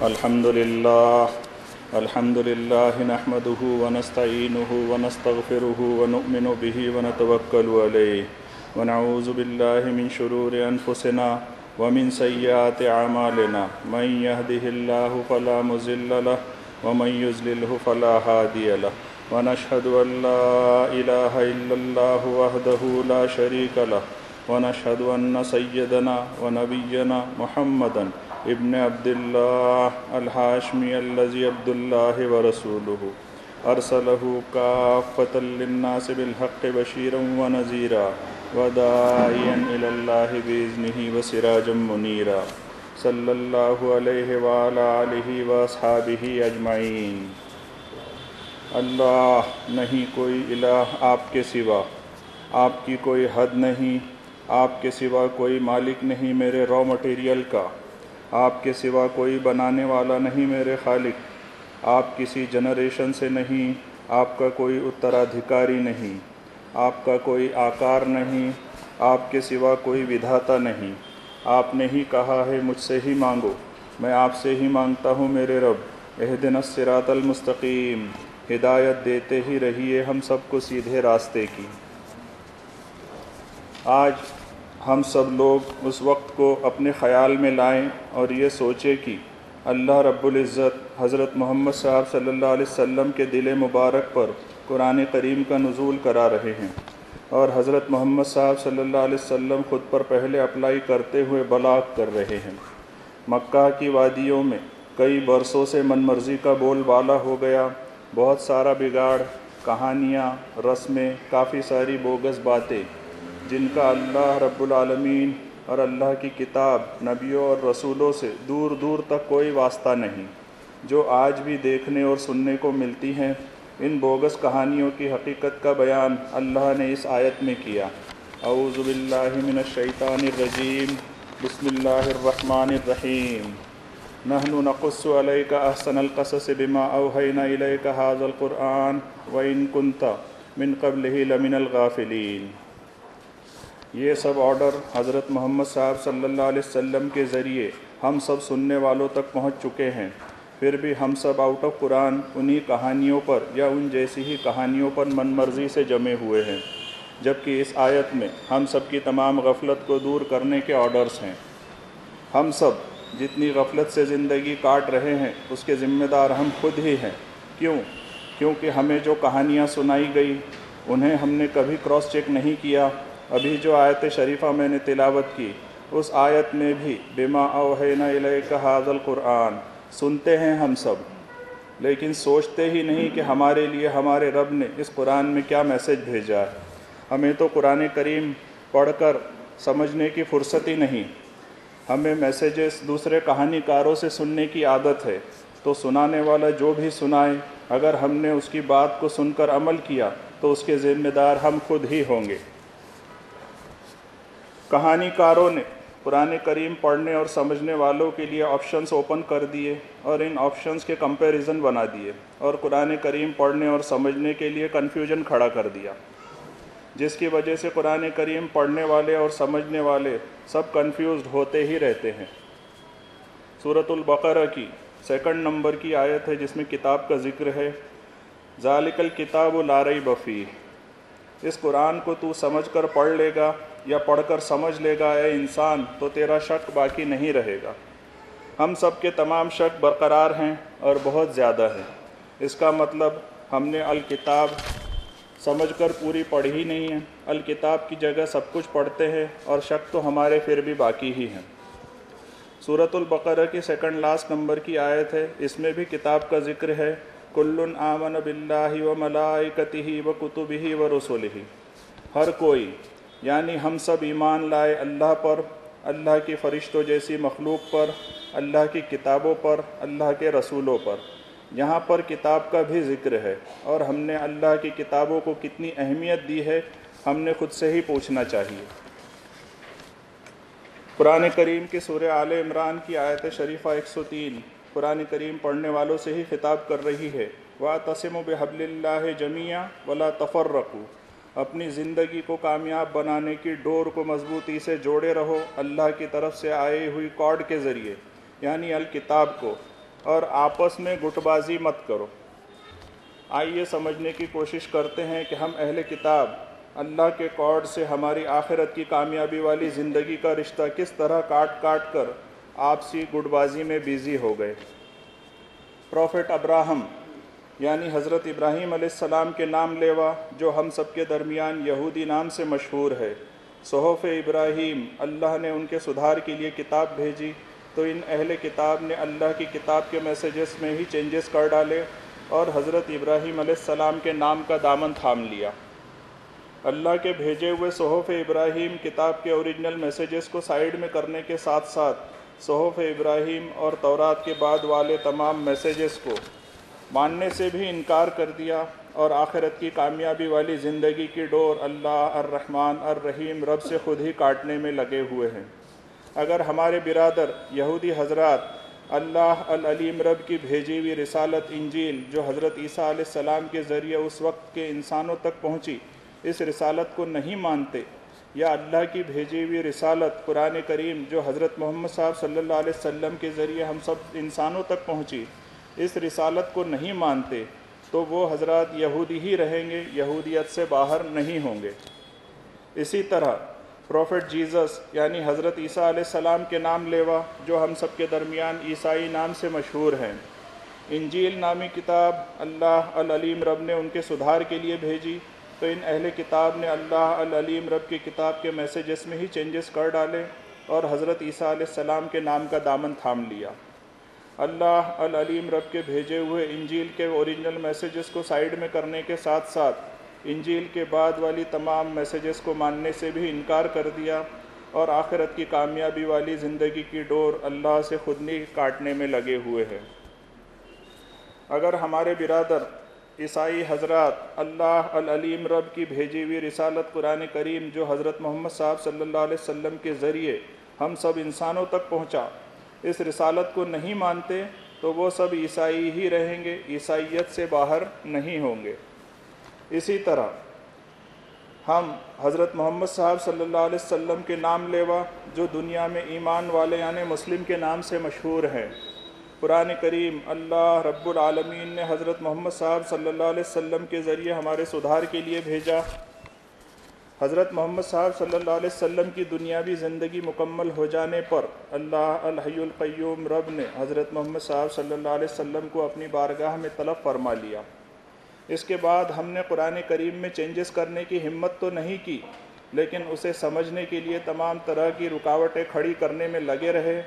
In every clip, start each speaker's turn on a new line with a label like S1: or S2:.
S1: الحمد لله نحمده ونستعينه ونستغفره ونؤمن به ونتوكل عليه ونعوذ بالله من شرور أنفسنا ومن سيئات أعمالنا من يهده الله فلا مضل له ومن يضلل فلا هادي له ونشهد أن لا إله إلا الله وحده لا شريك له ونشهد أن سيدنا ونبينا محمدا ابن عبد الله الحاشمي الذي عبد الله ورسوله أرسله كافة للناس بالحق بشيرا ونذيرا وداعيا إلى الله بإذنه وسراجا منيرا صلى الله عليه وعلى آله وأصحابه أجمعين۔ اللہ نہیں کوئی الہ آپ کے سوا، آپ کی کوئی حد نہیں، آپ کے سوا کوئی مالک نہیں میرے را مٹیریل کا، آپ کے سوا کوئی بنانے والا نہیں میرے خالق، آپ کسی جنریشن سے نہیں، آپ کا کوئی اترادھکاری نہیں، آپ کا کوئی آکار نہیں، آپ کے سوا کوئی ودھاتا نہیں۔ آپ نے ہی کہا ہے مجھ سے ہی مانگو، میں آپ سے ہی مانگتا ہوں میرے رب۔ اہدنا الصراط المستقیم، ہدایت دیتے ہی رہیے ہم سب کو سیدھے راستے کی۔ آج ہم سب لوگ اس وقت کو اپنے خیال میں لائیں اور یہ سوچیں کہ اللہ رب العزت حضرت محمد صاحب صلی اللہ علیہ وسلم کے دل مبارک پر قرآن کریم کا نزول کرا رہے ہیں، اور حضرت محمد صاحب صلی اللہ علیہ وسلم خود پر پہلے اپلائی کرتے ہوئے بلاغ کر رہے ہیں۔ مکہ کی وادیوں میں کئی برسوں سے من مرضی کا بول بالا ہو گیا، بہت سارا بگاڑ، کہانیاں، رسمیں، کافی ساری بوگس باتیں جن کا اللہ رب العالمین اور اللہ کی کتاب، نبیوں اور رسولوں سے دور دور تک کوئی واسطہ نہیں، جو آج بھی دیکھنے اور سننے کو ملتی ہیں۔ ان بوگس کہانیوں کی حقیقت کا بیان اللہ نے اس آیت میں کیا۔ اعوذ باللہ من الشیطان الرجیم، بسم اللہ الرحمن الرحیم۔ نحن نقص علیک احسن القصص بما اوحینا الیک ھذا القرآن وان کنت من قبلہ لمن الغافلین۔ یہ سب آرڈر حضرت محمد صاحب صلی اللہ علیہ وسلم کے ذریعے ہم سب سننے والوں تک پہنچ چکے ہیں، پھر بھی ہم سب آؤٹ آف قرآن انہی کہانیوں پر یا ان جیسی ہی کہانیوں پر من مرضی سے جمے ہوئے ہیں، جبکہ اس آیت میں ہم سب کی تمام غفلت کو دور کرنے کے آرڈرز ہیں۔ ہم سب جتنی غفلت سے زندگی کاٹ رہے ہیں اس کے ذمہ دار ہم خود ہی ہیں۔ کیونکہ ہمیں جو کہانیاں سنائی گئی انہیں ہم نے کبھی کراس چیک نہیں کیا۔ ابھی جو آیت شریفہ میں نے تلاوت کی، اس آیت میں بھی بما اوحینا الیک ھذا القرآن سنتے ہیں ہم سب، لیکن سوچتے ہی نہیں کہ ہمارے لیے ہمارے رب نے اس قرآن میں کیا میسج بھیجا ہے۔ ہمیں تو قرآن کریم پڑھ کر سمجھنے کی فرصت ہی نہیں، ہمیں میسیجز دوسرے کہانی کاروں سے سننے کی عادت ہے، تو سنانے والا جو بھی سنائے اگر ہم نے اس کی بات کو سن کر عمل کیا تو اس کے ذمہ دار ہم خود ہی ہوں گے۔ کہانی کاروں نے قرآن کریم پڑھنے اور سمجھنے والوں کے لیے آپشنز اوپن کر دیے اور ان آپشنز کے کمپیریزن بنا دیے، اور قرآن کریم پڑھنے اور سمجھنے کے لیے کنفیوژن کھڑا کر دیا، جس کی وجہ سے قرآن کریم پڑھنے والے اور سمجھنے والے سب کنفیوزڈ ہوتے ہی رہتے ہیں۔ سورۃ البقرہ کی 2 نمبر کی آیت ہے جس میں کتاب کا ذکر ہے، ذالک الکتاب لا ریب فیہ۔ اس قرآن کو تو سمجھ کر پڑھ لے گا یا پڑھ کر سمجھ لے گا اے انسان تو تیرا شک باقی نہیں رہے گا۔ ہم سب کے تمام شک برقرار ہیں اور بہت زیادہ ہیں۔ اس کا مطلب ہم نے الکتاب سمجھ کر پوری پڑھی ہی نہیں ہے، الکتاب کی جگہ سب کچھ پڑھتے ہیں اور شک تو ہمارے پھر بھی باقی ہی ہیں۔ سورۃ البقرہ کی 2 لاسٹ نمبر کی آیت ہے، اس میں بھی کتاب کا ذکر ہے، کل آمن باللہ وملائکتہ وکتبہ ورسلہ۔ ہر کوئی یعنی ہم سب ایمان لائے اللہ پر، اللہ کی فرشتوں جیسی مخلوق پر، اللہ کی کتابوں پر، اللہ کے رسولوں پر۔ یہاں پر کتاب کا بھی ذکر ہے، اور ہم نے اللہ کی کتابوں کو کتنی اہمیت دی ہے ہم نے خود سے ہی پوچھنا چاہیے۔ قرآن کریم کی سورہ آل عمران کی آیت شریفہ 103 قرآن کریم پڑھنے والوں سے ہی خطاب کر رہی ہے، وَاعْتَصِمُوا بِحَبْلِ اللَّهِ جَمِيعًا وَلَا تَفَرَّقُوا۔ اپنی زندگی کو کامیاب بنانے کی ڈور کو مضبوطی سے جوڑے رہو اللہ کی طرف سے آئی ہوئی کارڈ کے ذریعے، یعنی الکتاب کو، اور آپس میں گٹ بازی مت کرو۔ آئیے سمجھنے کی کوشش کرتے ہیں کہ ہم اہل کتاب اللہ کے کارڈ سے ہماری آخرت کی کامیابی والی زندگی کا رشتہ کس طرح کاٹ کاٹ کر آپسی گٹ بازی میں بیزی ہو گئے۔ پروفٹ ابراہم یعنی حضرت ابراہیم علیہ السلام کے نام لیوا جو ہم سب کے درمیان یہودی نام سے مشہور ہے، صحف ابراہیم، اللہ نے ان کے سدھار کے لیے کتاب بھیجی، تو ان اہل کتاب نے اللہ کی کتاب کے میسیجز میں ہی چینجز کر ڈالے اور حضرت ابراہیم علیہ السلام کے نام کا دامن تھام لیا۔ اللہ کے بھیجے ہوئے صحف ابراہیم کتاب کے اوریجنل میسیجز کو سائیڈ میں کرنے کے ساتھ ساتھ صحف ابراہیم اور تورات کے بعد والے تمام میسیجز کو ماننے سے بھی انکار کر دیا اور آخرت کی کامیابی والی زندگی کی ڈور اللہ الرحمن الرحیم رب سے خود ہی کاٹنے میں لگے ہوئے ہیں۔ اگر ہمارے برادر یہودی حضرات اللہ العلیم رب کی بھیجی ہوئی رسالت انجیل جو حضرت عیسیٰ علیہ السلام کے ذریعے اس وقت کے انسانوں تک پہنچی، اس رسالت کو نہیں مانتے، یا اللہ کی بھیجی ہوئی رسالت قرآن کریم جو حضرت محمد صاحب صلی اللہ علیہ وسلم کے ذریعے ہم سب انسانوں تک پہنچی، اس رسالت کو نہیں مانتے، تو وہ حضرات یہودی ہی رہیں گے، یہودیت سے باہر نہیں ہوں گے۔ اسی طرح پروفٹ جیزس یعنی حضرت عیسیٰ علیہ السلام کے نام لیوا جو ہم سب کے درمیان عیسائی نام سے مشہور ہیں، انجیل نامی کتاب اللہ العلیم رب نے ان کے سدھار کے لیے بھیجی، تو ان اہل کتاب نے اللہ العلیم رب کی کتاب کے میسیجز میں ہی چینجز کر ڈالے اور حضرت عیسیٰ علیہ السلام کے نام کا دامن تھام لیا۔ اللہ العلیم رب کے بھیجے ہوئے انجیل کے اوریجنل میسیجز کو سائیڈ میں کرنے کے ساتھ ساتھ انجیل کے بعد والی تمام میسیجز کو ماننے سے بھی انکار کر دیا اور آخرت کی کامیابی والی زندگی کی ڈور اللہ سے خود ہی کاٹنے میں لگے ہوئے ہیں۔ اگر ہمارے برادر عیسائی حضرات اللہ العلیم رب کی بھیجی ہوئی رسالت قرآن کریم جو حضرت محمد صاحب صلی اللہ علیہ وسلم کے ذریعے ہم سب انسانوں تک پہنچا، اس رسالت کو نہیں مانتے، تو وہ سب عیسائی ہی رہیں گے، عیسائیت سے باہر نہیں ہوں گے۔ اسی طرح ہم حضرت محمد صاحب صلی اللہ علیہ وسلم کے نام لیوا جو دنیا میں ایمان والے یعنی مسلم کے نام سے مشہور ہیں، قرآن کریم اللہ رب العالمین نے حضرت محمد صاحب صلی اللہ علیہ وسلم کے ذریعے ہمارے سدھار کے لیے بھیجا۔ حضرت محمد صاحب صلی اللہ علیہ وسلم کی دنیاوی زندگی مکمل ہو جانے پر اللہ الحی القیوم رب نے حضرت محمد صاحب صلی اللہ علیہ وسلم کو اپنی بارگاہ میں طلب فرما لیا۔ اس کے بعد ہم نے قرآن کریم میں چینجز کرنے کی ہمت تو نہیں کی، لیکن اسے سمجھنے کے لیے تمام طرح کی رکاوٹیں کھڑی کرنے میں لگے رہے،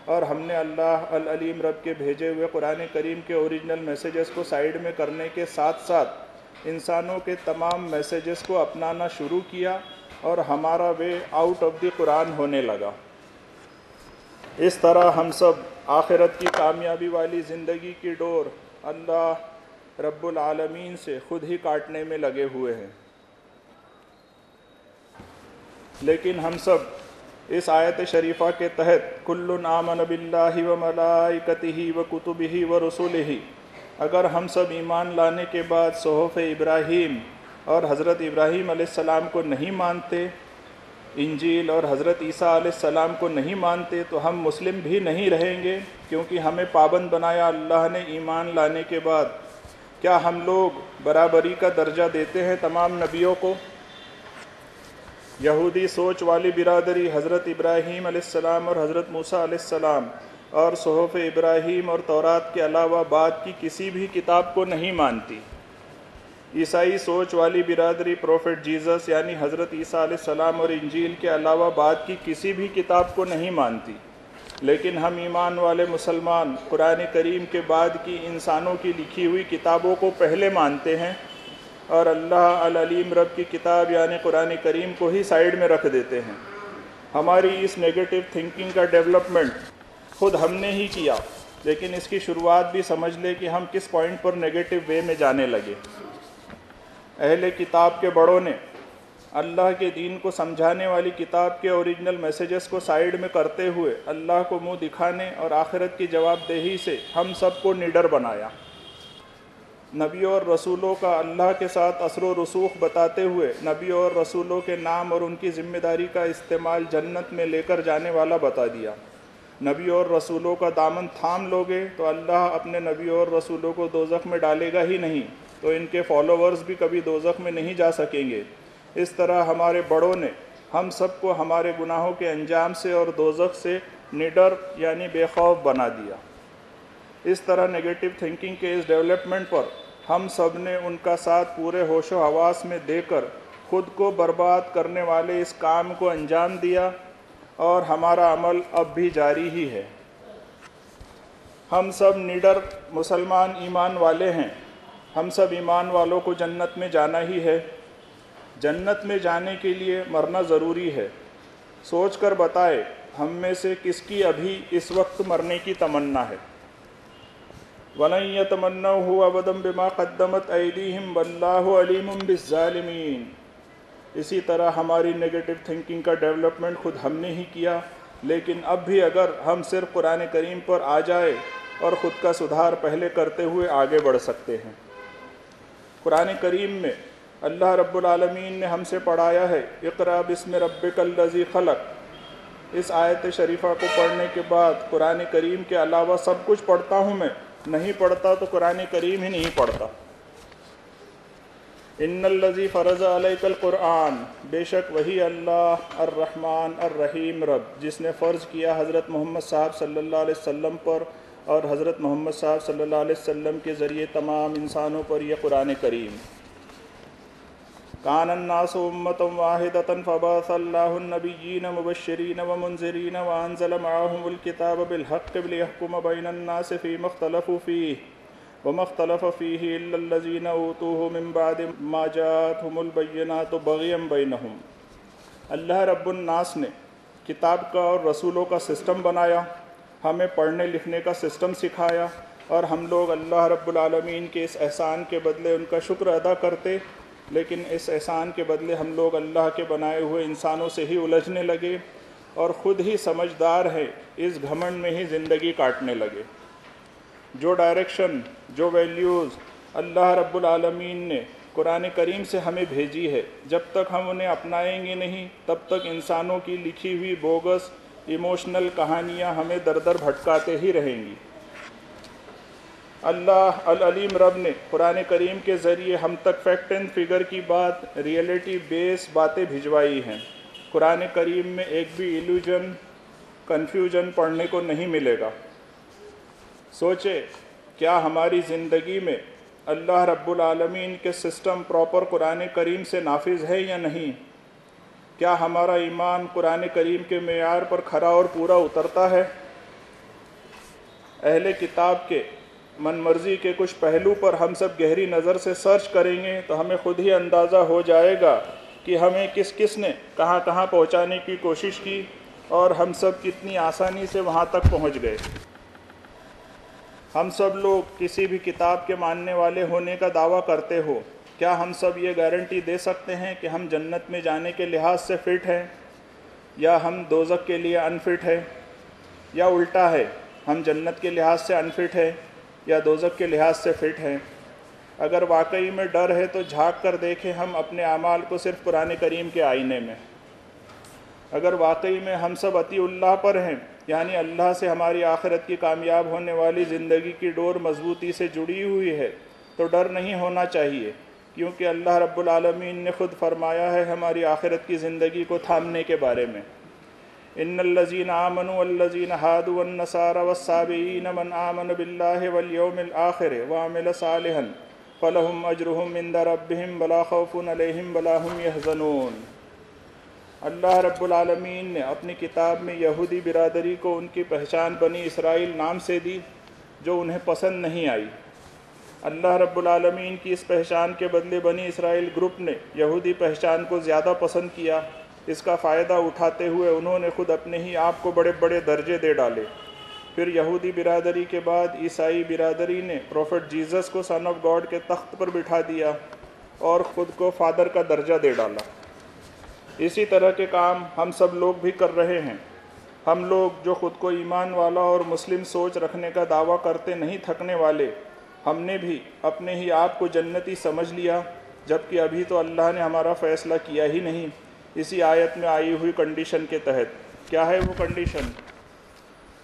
S1: اور ہم نے اللہ العلیم رب کے بھیجے ہوئے قرآن کریم کے اوریجنل میسیجز کو سائیڈ میں کرنے کے ساتھ ساتھ انسانوں کے تمام میسیجز کو اپنانا شروع کیا اور ہمارا وے آؤٹ آف دی قرآن ہونے لگا۔ اس طرح ہم سب آخرت کی کامیابی والی زندگی کی ڈور اللہ رب العالمین سے خود ہی کاٹنے میں لگے ہوئے ہیں۔ لیکن ہم سب اس آیت شریفہ کے تحت کل آمن باللہ وملائکتہ وکتبہ ورسلہ، اگر ہم سب ایمان لانے کے بعد صحف ابراہیم اور حضرت ابراہیم علیہ السلام کو نہیں مانتے، انجیل اور حضرت عیسیٰ علیہ السلام کو نہیں مانتے، تو ہم مسلم بھی نہیں رہیں گے، کیونکہ ہمیں پابند بنایا اللہ نے ایمان لانے کے بعد۔ کیا ہم لوگ برابری کا درجہ دیتے ہیں تمام نبیوں کو؟ یہودی سوچ والی برادری حضرت ابراہیم علیہ السلام اور حضرت موسیٰ علیہ السلام اور صحف ابراہیم اور تورات کے علاوہ بعد کی کسی بھی کتاب کو نہیں مانتی۔ عیسائی سوچ والی برادری پروفٹ جیزس یعنی حضرت عیسیٰ علیہ السلام اور انجیل کے علاوہ بعد کی کسی بھی کتاب کو نہیں مانتی، لیکن ہم ایمان والے مسلمان قرآن کریم کے بعد کی انسانوں کی لکھی ہوئی کتابوں کو پہلے مانتے ہیں اور اللہ العلیم رب کی کتاب یعنی قرآن کریم کو ہی سائیڈ میں رکھ دیتے ہیں۔ ہماری اس نیگیٹو تھنکنگ کا ڈیولپمنٹ خود ہم نے ہی کیا، لیکن اس کی شروعات بھی سمجھ لے کہ ہم کس پوائنٹ پر نیگیٹو وے میں جانے لگے۔ اہل کتاب کے بڑوں نے اللہ کے دین کو سمجھانے والی کتاب کے اوریجنل میسیجز کو سائیڈ میں کرتے ہوئے اللہ کو منہ دکھانے اور آخرت کی جواب دہی سے ہم سب کو نڈر بنایا۔ نبیوں اور رسولوں کا اللہ کے ساتھ اثر و رسوخ بتاتے ہوئے نبیوں اور رسولوں کے نام اور ان کی ذمہ داری کا استعمال جنت میں لے کر جانے والا بتا دیا۔ نبی اور رسولوں کا دامن تھام لوگے تو اللہ اپنے نبی اور رسولوں کو دوزخ میں ڈالے گا ہی نہیں، تو ان کے فالوورز بھی کبھی دوزخ میں نہیں جا سکیں گے۔ اس طرح ہمارے بڑوں نے ہم سب کو ہمارے گناہوں کے انجام سے اور دوزخ سے نڈر یعنی بے خوف بنا دیا۔ اس طرح نیگیٹو تھنکنگ کے اس ڈیولپمنٹ پر ہم سب نے ان کا ساتھ پورے ہوش و حواس میں دے کر خود کو برباد کرنے والے اس کام کو انجام دیا، اور ہمارا عمل اب بھی جاری ہی ہے۔ ہم سب نڈر مسلمان ایمان والے ہیں، ہم سب ایمان والوں کو جنت میں جانا ہی ہے۔ جنت میں جانے کے لیے مرنا ضروری ہے۔ سوچ کر بتائے ہم میں سے کس کی ابھی اس وقت مرنے کی تمنا ہے؟ وَلَن يَتَمَنَّوْهُ أَبَدًا بِمَا قَدَّمَتْ أَيْدِيهِمْ وَاللَّهُ عَلِيمٌ بِالظَّالِمِينَ۔ اسی طرح ہماری نیگیٹو تھنکنگ کا ڈیولپمنٹ خود ہم نے ہی کیا، لیکن اب بھی اگر ہم صرف قرآن کریم پر آ جائے اور خود کا سدھار پہلے کرتے ہوئے آگے بڑھ سکتے ہیں۔ قرآن کریم میں اللہ رب العالمین نے ہم سے پڑھایا ہے اقرأ بسم ربک الذی خلق۔ اس آیت شریفہ کو پڑھنے کے بعد قرآن کریم کے علاوہ سب کچھ پڑھتا ہوں میں، نہیں پڑھتا تو قرآن کریم ہی نہیں پڑھتا۔ ان الذی فرض علیک القرآن، بے شک وہی اللہ الرحمن الرحیم رب جس نے فرض کیا حضرت محمد صاحب صلی اللہ علیہ وسلم پر اور حضرت محمد صاحب صلی اللہ علیہ وسلم کے ذریعے تمام انسانوں پر یہ قرآن کریم۔ کان الناس امۃ واحدۃ فبعث اللہ النبیین مبشرین ومنذرین وانزل معهم الکتاب بالحق لیحکم بین الناس فیما اختلفوا فیہ وما اختلف فیہ الا الذین اوتوہ من بعد ما جاءتہم البینات بغیا بینہم۔ اللہ رب الناس نے کتاب کا اور رسولوں کا سسٹم بنایا، ہمیں پڑھنے لکھنے کا سسٹم سکھایا، اور ہم لوگ اللہ رب العالمین کے اس احسان کے بدلے ان کا شکر ادا کرتے، لیکن اس احسان کے بدلے ہم لوگ اللہ کے بنائے ہوئے انسانوں سے ہی الجھنے لگے اور خود ہی سمجھدار ہے اس گھمنڈ میں ہی زندگی کاٹنے لگے۔ جو ڈائریکشن، جو ویلیوز اللہ رب العالمین نے قرآن کریم سے ہمیں بھیجی ہے، جب تک ہم انہیں اپنائیں گے نہیں تب تک انسانوں کی لکھی ہوئی بوگس ایموشنل کہانیاں ہمیں در در بھٹکاتے ہی رہیں گی۔ اللہ العلیم رب نے قرآن کریم کے ذریعے ہم تک فیکٹ اینڈ فگر کی بات، ریئلٹی بیس باتیں بھجوائی ہیں۔ قرآن کریم میں ایک بھی ایلوژن، کنفیوژن پڑھنے کو نہیں ملے گا۔ سوچے کیا ہماری زندگی میں اللہ رب العالمین کے سسٹم پراپر قرآن کریم سے نافذ ہے یا نہیں؟ کیا ہمارا ایمان قرآن کریم کے معیار پر کھرا اور پورا اترتا ہے؟ اہل کتاب کے من مرضی کے کچھ پہلو پر ہم سب گہری نظر سے سرچ کریں گے تو ہمیں خود ہی اندازہ ہو جائے گا کہ ہمیں کس کس نے کہاں کہاں پہنچانے کی کوشش کی اور ہم سب کتنی آسانی سے وہاں تک پہنچ گئے۔ ہم سب لوگ کسی بھی کتاب کے ماننے والے ہونے کا دعویٰ کرتے ہو، کیا ہم سب یہ گارنٹی دے سکتے ہیں کہ ہم جنت میں جانے کے لحاظ سے فٹ ہیں، یا ہم دوزخ کے لیے انفٹ ہے، یا الٹا ہے ہم جنت کے لحاظ سے انفٹ ہے یا دوزخ کے لحاظ سے فٹ ہیں؟ اگر واقعی میں ڈر ہے تو جھانک کر دیکھیں ہم اپنے اعمال کو صرف قرآن کریم کے آئینے میں۔ اگر واقعی میں ہم سب اطیع اللہ پر ہیں، یعنی اللہ سے ہماری آخرت کی کامیاب ہونے والی زندگی کی ڈور مضبوطی سے جڑی ہوئی ہے، تو ڈر نہیں ہونا چاہیے، کیونکہ اللہ رب العالمین نے خود فرمایا ہے ہماری آخرت کی زندگی کو تھامنے کے بارے میں۔ ان الذین آمنوا والذین ہادوا والنصارى والصابئین من آمن باللہ والیوم الآخر وعمل صالحا فلہم اجرہم عند ربہم ولا خوف علیہم ولا ہم یحزنون۔ اللہ رب العالمین نے اپنی کتاب میں یہودی برادری کو ان کی پہچان بنی اسرائیل نام سے دی، جو انہیں پسند نہیں آئی۔ اللہ رب العالمین کی اس پہچان کے بدلے بنی اسرائیل گروپ نے یہودی پہچان کو زیادہ پسند کیا۔ اس کا فائدہ اٹھاتے ہوئے انہوں نے خود اپنے ہی آپ کو بڑے بڑے درجے دے ڈالے۔ پھر یہودی برادری کے بعد عیسائی برادری نے پروفٹ جیزس کو سن آف گاڈ کے تخت پر بٹھا دیا اور خود کو فادر کا درجہ دے ڈالا۔ اسی طرح کے کام ہم سب لوگ بھی کر رہے ہیں۔ ہم لوگ جو خود کو ایمان والا اور مسلم سوچ رکھنے کا دعویٰ کرتے نہیں تھکنے والے، ہم نے بھی اپنے ہی آپ کو جنتی سمجھ لیا، جبکہ ابھی تو اللہ نے ہمارا فیصلہ کیا ہی نہیں۔ اسی آیت میں آئی ہوئی کنڈیشن کے تحت، کیا ہے وہ کنڈیشن؟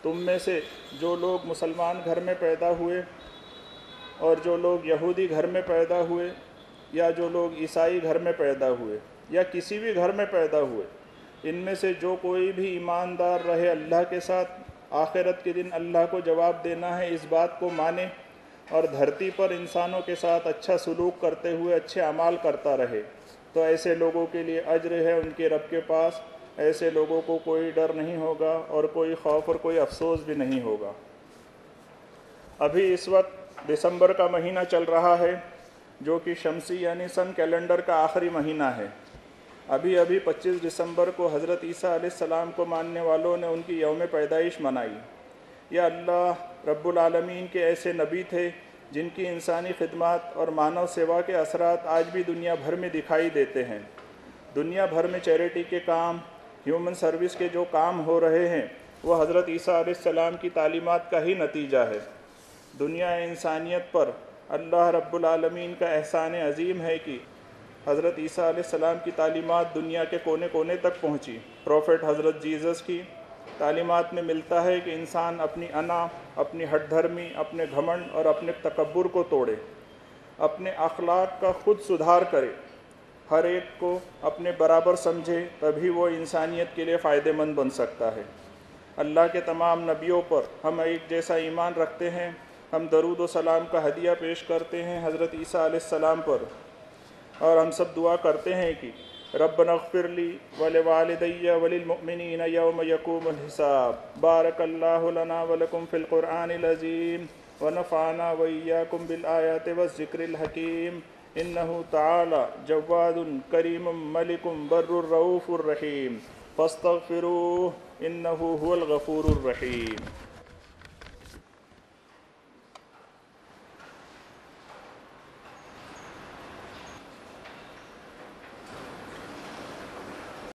S1: تم میں سے جو لوگ مسلمان گھر میں پیدا ہوئے اور جو لوگ یہودی گھر میں پیدا ہوئے یا جو لوگ عیسائی گھر میں پیدا ہوئے یا کسی بھی گھر میں پیدا ہوئے، ان میں سے جو کوئی بھی ایماندار رہے اللہ کے ساتھ، آخرت کے دن اللہ کو جواب دینا ہے، اس بات کو مانے اور دھرتی پر انسانوں کے ساتھ اچھا سلوک کرتے ہوئے اچھے اعمال کرتا رہے، تو ایسے لوگوں کے لیے اجر ہے ان کے رب کے پاس۔ ایسے لوگوں کو کوئی ڈر نہیں ہوگا اور کوئی خوف اور کوئی افسوس بھی نہیں ہوگا۔ ابھی اس وقت دسمبر کا مہینہ چل رہا ہے، جو کہ شمسی یعنی سن کیلنڈر کا آخری مہینہ ہے۔ ابھی 25 دسمبر کو حضرت عیسیٰ علیہ السلام کو ماننے والوں نے ان کی یوم پیدائش منائی۔ یہ اللہ رب العالمین کے ایسے نبی تھے جن کی انسانی خدمات اور مانو سیوا کے اثرات آج بھی دنیا بھر میں دکھائی دیتے ہیں۔ دنیا بھر میں چیریٹی کے کام، ہیومن سروس کے جو کام ہو رہے ہیں، وہ حضرت عیسیٰ علیہ السلام کی تعلیمات کا ہی نتیجہ ہے۔ دنیا انسانیت پر اللہ رب العالمین کا احسان عظیم ہے کہ حضرت عیسیٰ علیہ السلام کی تعلیمات دنیا کے کونے کونے تک پہنچی۔ پروفٹ حضرت جیزس کی تعلیمات میں ملتا ہے کہ انسان اپنی انا، اپنی ہٹ دھرمی، اپنے گھمنڈ اور اپنے تکبر کو توڑے، اپنے اخلاق کا خود سدھار کرے، ہر ایک کو اپنے برابر سمجھے، تبھی وہ انسانیت کے لیے فائدہ مند بن سکتا ہے۔ اللہ کے تمام نبیوں پر ہم ایک جیسا ایمان رکھتے ہیں۔ ہم درود و سلام کا ہدیہ پیش کرتے ہیں حضرت عیسیٰ علیہ السلام پر، اور ہم سب دعا کرتے ہیں کہ ربنا اغفر لی ولوالدی وللمؤمنین یوم یقوم الحساب۔ بارک اللہ لنا ولکم فی القرآن العظیم ونفعنا وإیاکم بالآیات والذکر الحکیم۔ انہ تعالی جواد کریم ملک بر الرؤوف الرحیم فاستغفروہ انہ هو الغفور الرحیم۔